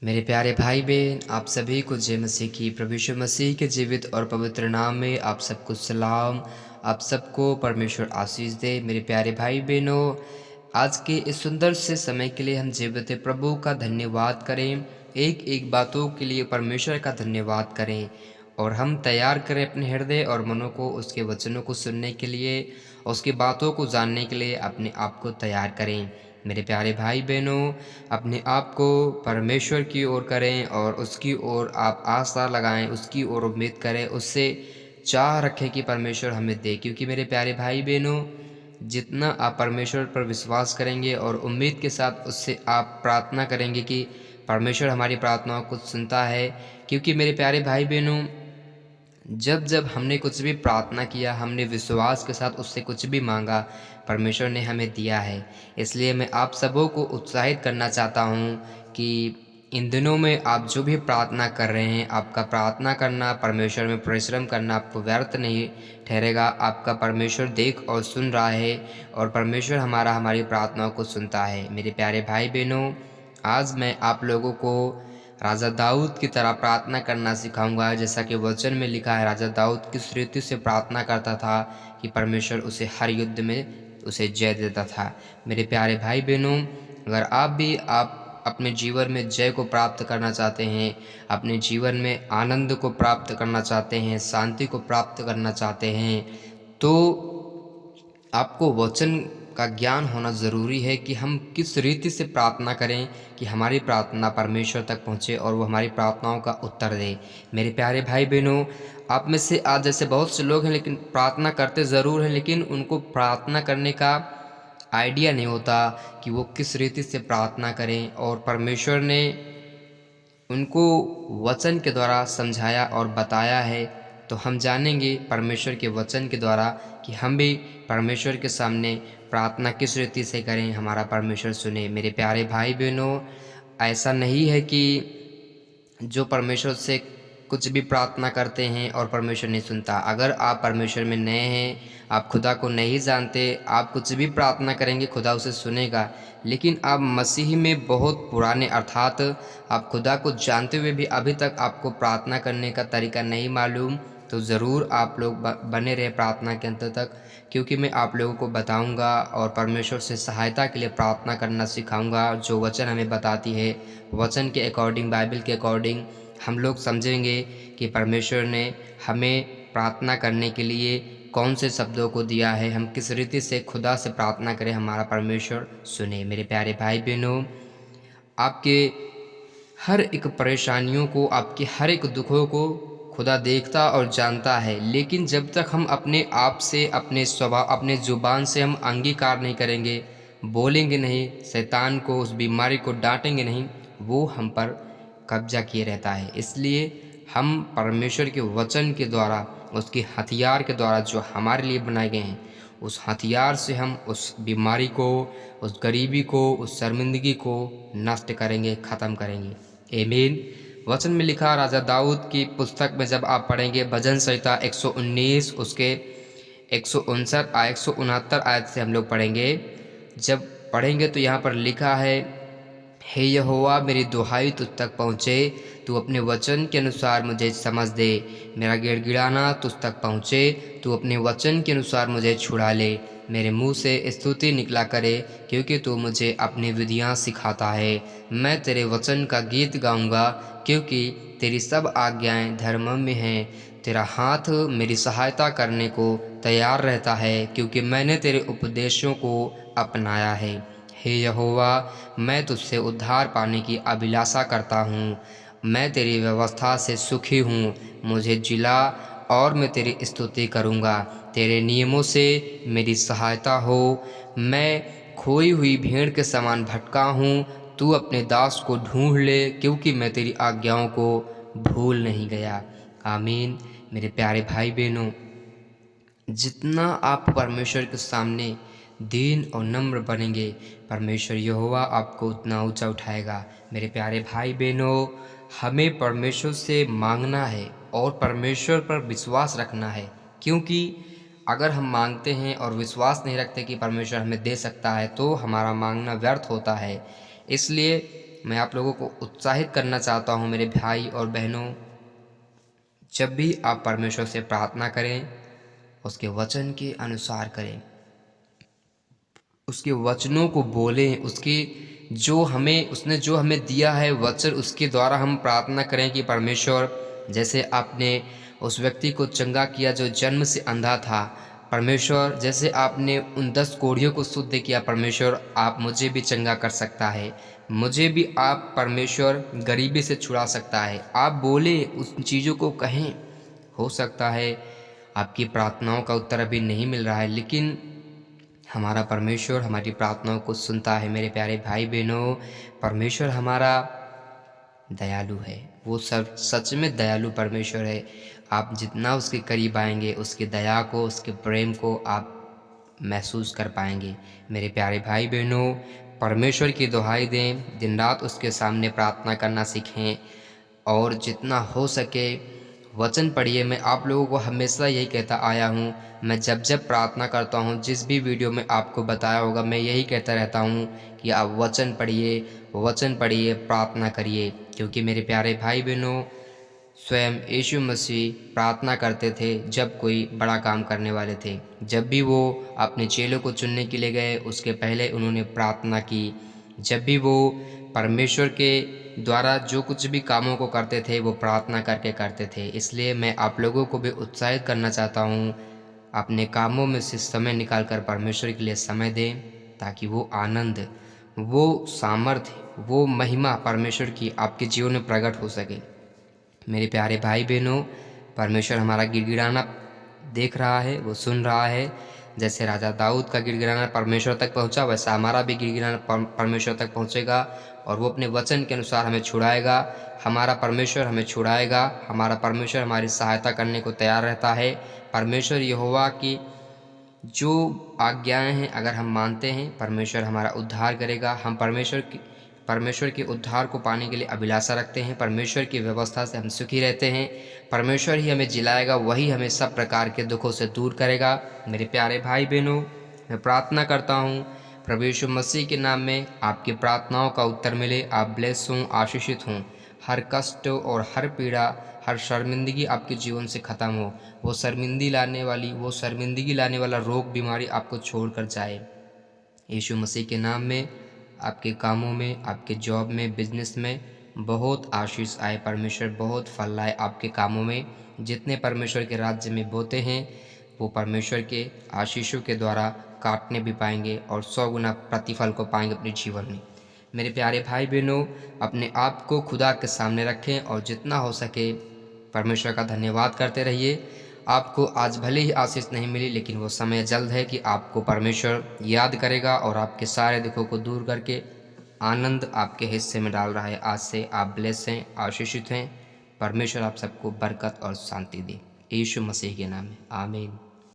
मेरे प्यारे भाई बहन, आप सभी को जय मसीह की। प्रभु यीशु मसीह के जीवित और पवित्र नाम में आप सबको सलाम। आप सबको परमेश्वर आशीष दे। मेरे प्यारे भाई बहनों, आज के इस सुंदर से समय के लिए हम जीवित प्रभु का धन्यवाद करें। एक एक बातों के लिए परमेश्वर का धन्यवाद करें और हम तैयार करें अपने हृदय और मनों को उसके वचनों को सुनने के लिए, उसकी बातों को जानने के लिए अपने आप को तैयार करें। मेरे प्यारे भाई बहनों, अपने आप को परमेश्वर की ओर करें और उसकी ओर आप आस्था लगाएं, उसकी ओर उम्मीद करें, उससे चाह रखें कि परमेश्वर हमें दे। क्योंकि मेरे प्यारे भाई बहनों, जितना आप परमेश्वर पर विश्वास करेंगे और उम्मीद के साथ उससे आप प्रार्थना करेंगे कि परमेश्वर हमारी प्रार्थनाओं को सुनता है। क्योंकि मेरे प्यारे भाई बहनों, जब जब हमने कुछ भी प्रार्थना किया, हमने विश्वास के साथ उससे कुछ भी मांगा, परमेश्वर ने हमें दिया है। इसलिए मैं आप सबों को उत्साहित करना चाहता हूँ कि इन दिनों में आप जो भी प्रार्थना कर रहे हैं, आपका प्रार्थना करना, परमेश्वर में परिश्रम करना आपको व्यर्थ नहीं ठहरेगा। आपका परमेश्वर देख और सुन रहा है और परमेश्वर हमारी प्रार्थनाओं को सुनता है। मेरे प्यारे भाई बहनों, आज मैं आप लोगों को राजा दाऊद की तरह प्रार्थना करना सिखाऊंगा। जैसा कि वचन में लिखा है, राजा दाऊद किस रीति से प्रार्थना करता था कि परमेश्वर उसे हर युद्ध में उसे जय देता था। मेरे प्यारे भाई बहनों, अगर आप अपने जीवन में जय को प्राप्त करना चाहते हैं, अपने जीवन में आनंद को प्राप्त करना चाहते हैं, शांति को प्राप्त करना चाहते हैं, तो आपको वचन का ज्ञान होना ज़रूरी है कि हम किस रीति से प्रार्थना करें कि हमारी प्रार्थना परमेश्वर तक पहुँचे और वो हमारी प्रार्थनाओं का उत्तर दे। मेरे प्यारे भाई बहनों, आप में से आज जैसे बहुत से लोग हैं लेकिन प्रार्थना करते ज़रूर हैं, लेकिन उनको प्रार्थना करने का आइडिया नहीं होता कि वो किस रीति से प्रार्थना करें। और परमेश्वर ने उनको वचन के द्वारा समझाया और बताया है, तो हम जानेंगे परमेश्वर के वचन के द्वारा कि हम भी परमेश्वर के सामने प्रार्थना किस रीति से करें, हमारा परमेश्वर सुने। मेरे प्यारे भाई बहनों, ऐसा नहीं है कि जो परमेश्वर से कुछ भी प्रार्थना करते हैं और परमेश्वर नहीं सुनता। अगर आप परमेश्वर में नए हैं, आप खुदा को नहीं जानते, आप कुछ भी प्रार्थना करेंगे खुदा उसे सुनेगा। लेकिन आप मसीह में बहुत पुराने, अर्थात आप खुदा को जानते हुए भी अभी तक आपको प्रार्थना करने का तरीका नहीं मालूम, तो ज़रूर आप लोग बने रहे प्रार्थना के अंत तक। क्योंकि मैं आप लोगों को बताऊंगा और परमेश्वर से सहायता के लिए प्रार्थना करना सिखाऊंगा। जो वचन हमें बताती है, वचन के अकॉर्डिंग, बाइबल के अकॉर्डिंग हम लोग समझेंगे कि परमेश्वर ने हमें प्रार्थना करने के लिए कौन से शब्दों को दिया है, हम किस रीति से खुदा से प्रार्थना करें, हमारा परमेश्वर सुने। मेरे प्यारे भाई बहनों, आपके हर एक परेशानियों को, आपके हर एक दुखों को खुदा देखता और जानता है। लेकिन जब तक हम अपने आप से, अपने स्वभाव, अपने ज़ुबान से हम अंगीकार नहीं करेंगे, बोलेंगे नहीं, शैतान को, उस बीमारी को डांटेंगे नहीं, वो हम पर कब्जा किए रहता है। इसलिए हम परमेश्वर के वचन के द्वारा, उसके हथियार के द्वारा जो हमारे लिए बनाए गए हैं, उस हथियार से हम उस बीमारी को, उस गरीबी को, उस शर्मिंदगी को नष्ट करेंगे, ख़त्म करेंगे। आमीन। वचन में लिखा, राजा दाऊद की पुस्तक में जब आप पढ़ेंगे, भजन संहिता 119 उसके 159 169 आयत से हम लोग पढ़ेंगे। जब पढ़ेंगे तो यहाँ पर लिखा है, हे यहोवा, मेरी दुहाई तुझ तक पहुँचे, तू अपने वचन के अनुसार मुझे समझ दे। मेरा गिड़गिड़ाना तुझ तक पहुँचे, तू अपने वचन के अनुसार मुझे छुड़ा ले। मेरे मुंह से स्तुति निकला करे, क्योंकि तू मुझे अपनी विधियाँ सिखाता है। मैं तेरे वचन का गीत गाऊंगा, क्योंकि तेरी सब आज्ञाएं धर्म में हैं। तेरा हाथ मेरी सहायता करने को तैयार रहता है, क्योंकि मैंने तेरे उपदेशों को अपनाया है। हे यहोवा, मैं तुझसे उद्धार पाने की अभिलाषा करता हूँ। मैं तेरी व्यवस्था से सुखी हूँ। मुझे जिला और मैं तेरी स्तुति करूँगा। तेरे नियमों से मेरी सहायता हो। मैं खोई हुई भेड़ के समान भटका हूँ। तू अपने दास को ढूंढ ले, क्योंकि मैं तेरी आज्ञाओं को भूल नहीं गया। आमीन। मेरे प्यारे भाई बहनों, जितना आप परमेश्वर के सामने दीन और नम्र बनेंगे, परमेश्वर यहोवा आपको उतना ऊंचा उठाएगा। मेरे प्यारे भाई बहनों, हमें परमेश्वर से मांगना है और परमेश्वर पर विश्वास रखना है। क्योंकि अगर हम मांगते हैं और विश्वास नहीं रखते कि परमेश्वर हमें दे सकता है, तो हमारा मांगना व्यर्थ होता है। इसलिए मैं आप लोगों को उत्साहित करना चाहता हूँ मेरे भाई और बहनों, जब भी आप परमेश्वर से प्रार्थना करें, उसके वचन के अनुसार करें, उसके वचनों को बोलें, उसने जो हमें दिया है वचन, उसके द्वारा हम प्रार्थना करें कि परमेश्वर, जैसे आपने उस व्यक्ति को चंगा किया जो जन्म से अंधा था, परमेश्वर जैसे आपने उन 10 कोढ़ियों को शुद्ध किया, परमेश्वर आप मुझे भी चंगा कर सकता है, मुझे भी आप परमेश्वर गरीबी से छुड़ा सकता है। आप बोले, उस चीज़ों को कहें। हो सकता है आपकी प्रार्थनाओं का उत्तर अभी नहीं मिल रहा है, लेकिन हमारा परमेश्वर हमारी प्रार्थनाओं को सुनता है। मेरे प्यारे भाई बहनों, परमेश्वर हमारा दयालु है, वो सच में दयालु परमेश्वर है। आप जितना उसके करीब आएंगे, उसकी दया को, उसके प्रेम को आप महसूस कर पाएंगे। मेरे प्यारे भाई बहनों, परमेश्वर की दुहाई दें, दिन रात उसके सामने प्रार्थना करना सीखें और जितना हो सके वचन पढ़िए। मैं आप लोगों को हमेशा यही कहता आया हूँ, मैं जब जब प्रार्थना करता हूँ, जिस भी वीडियो में आपको बताया होगा, मैं यही कहता रहता हूँ कि आप वचन पढ़िए, प्रार्थना करिए। क्योंकि मेरे प्यारे भाई बहनों, स्वयं यीशु मसीह प्रार्थना करते थे जब कोई बड़ा काम करने वाले थे। जब भी वो अपने चेलों को चुनने के लिए गए, उसके पहले उन्होंने प्रार्थना की। जब भी वो परमेश्वर के द्वारा जो कुछ भी कामों को करते थे, वो प्रार्थना करके करते थे। इसलिए मैं आप लोगों को भी उत्साहित करना चाहता हूँ, अपने कामों में से समय निकाल कर परमेश्वर के लिए समय दें, ताकि वो आनंद, वो सामर्थ्य, वो महिमा परमेश्वर की आपके जीवन में प्रकट हो सके। मेरे प्यारे भाई बहनों, परमेश्वर हमारा गिड़गिड़ाना देख रहा है, वो सुन रहा है। जैसे राजा दाऊद का गिड़गिड़ाना परमेश्वर तक पहुंचा, वैसा हमारा भी गिड़गिड़ाना परमेश्वर तक पहुंचेगा और वो अपने वचन के अनुसार हमें छुड़ाएगा। हमारा परमेश्वर हमें छुड़ाएगा, हमारा परमेश्वर हमारी सहायता करने को तैयार रहता है। परमेश्वर यहोवा की जो आज्ञाएं हैं अगर हम मानते हैं, परमेश्वर हमारा उद्धार करेगा। हम परमेश्वर के उद्धार को पाने के लिए अभिलाषा रखते हैं। परमेश्वर की व्यवस्था से हम सुखी रहते हैं। परमेश्वर ही हमें जिलाएगा, वही हमें सब प्रकार के दुखों से दूर करेगा। मेरे प्यारे भाई बहनों, मैं प्रार्थना करता हूँ प्रभु यीशु मसीह के नाम में आपकी प्रार्थनाओं का उत्तर मिले। आप ब्लेस हों, आशीषित हों। हर कष्ट और हर पीड़ा, हर शर्मिंदगी आपके जीवन से ख़त्म हो। वो शर्मिंदगी लाने वाला रोग बीमारी आपको छोड़ कर जाए। यीशु मसीह के नाम में आपके कामों में, आपके जॉब में, बिजनेस में बहुत आशीष आए। परमेश्वर बहुत फल लाए आपके कामों में। जितने परमेश्वर के राज्य में बोते हैं, वो परमेश्वर के आशीषों के द्वारा काटने भी पाएंगे और 100 गुना प्रतिफल को पाएंगे अपने जीवन में। मेरे प्यारे भाई बहनों, अपने आप को खुदा के सामने रखें और जितना हो सके परमेश्वर का धन्यवाद करते रहिए। आपको आज भले ही आशीष नहीं मिली, लेकिन वो समय जल्द है कि आपको परमेश्वर याद करेगा और आपके सारे दुखों को दूर करके आनंद आपके हिस्से में डाल रहा है। आज से आप ब्लेस हैं, आशीषित हैं। परमेश्वर आप सबको बरकत और शांति दे, यीशु मसीह के नाम में, आमीन।